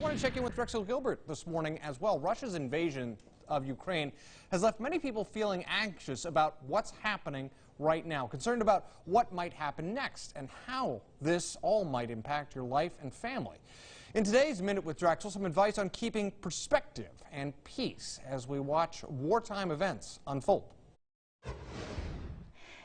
I want to check in with Drexel Gilbert this morning as well. Russia's invasion of Ukraine has left many people feeling anxious about what's happening right now, concerned about what might happen next and how this all might impact your life and family. In today's Minute with Drexel, some advice on keeping perspective and peace as we watch wartime events unfold.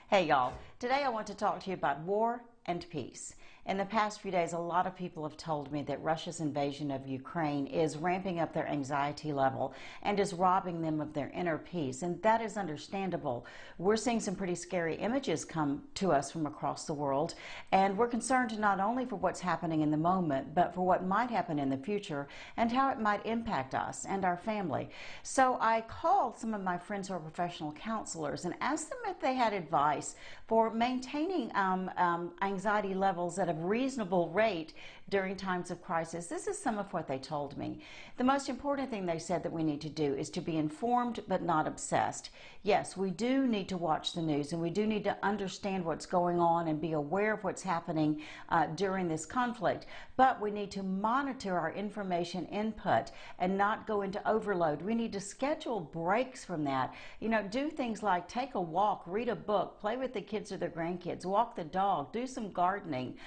Hey y'all, today I want to talk to you about war and peace. In the past few days, a lot of people have told me that Russia's invasion of Ukraine is ramping up their anxiety level and is robbing them of their inner peace, and that is understandable. We're seeing some pretty scary images come to us from across the world, and we're concerned not only for what's happening in the moment, but for what might happen in the future and how it might impact us and our family. So I called some of my friends who are professional counselors and asked them if they had advice for maintaining anxiety levels at a reasonable rate during times of crisis. This is some of what they told me. The most important thing they said that we need to do is to be informed but not obsessed. Yes, we do need to watch the news and we do need to understand what's going on and be aware of what's happening during this conflict, but we need to monitor our information input and not go into overload. We need to schedule breaks from that. You know, do things like take a walk, read a book, play with the kids or their grandkids, walk the dog, do some gardening,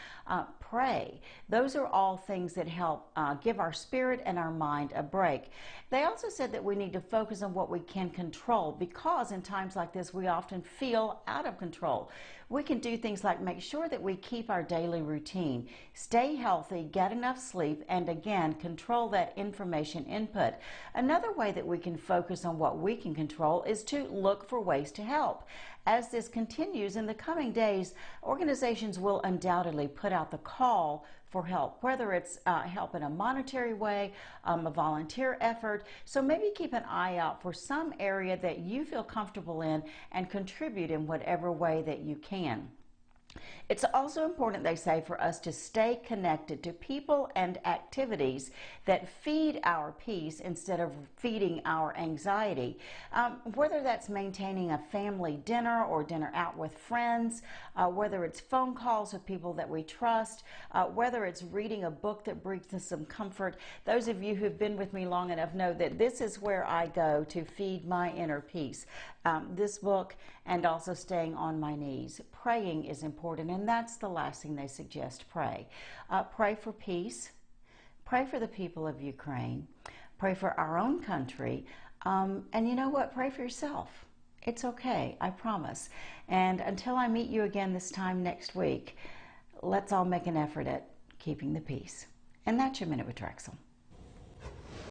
pray. Those are all things that help give our spirit and our mind a break. They also said that we need to focus on what we can control, because in times like this we often feel out of control. We can do things like make sure that we keep our daily routine, stay healthy, get enough sleep, and again, control that information input. Another way that we can focus on what we can control is to look for ways to help. As this continues in the coming days, organizations will undoubtedly put out the call for help, whether it's help in a monetary way, a volunteer effort. So maybe keep an eye out for some area that you feel comfortable in and contribute in whatever way that you can. It's also important, they say, for us to stay connected to people and activities that feed our peace instead of feeding our anxiety. Whether that's maintaining a family dinner or dinner out with friends, whether it's phone calls with people that we trust, whether it's reading a book that brings us some comfort. Those of you who've been with me long enough know that this is where I go to feed my inner peace. This book and also staying on my knees. Praying is important, and that's the last thing they suggest. Pray. Pray for peace. Pray for the people of Ukraine. Pray for our own country. And you know what? Pray for yourself. It's okay, I promise. And until I meet you again this time next week, let's all make an effort at keeping the peace. And that's your Minute with Drexel.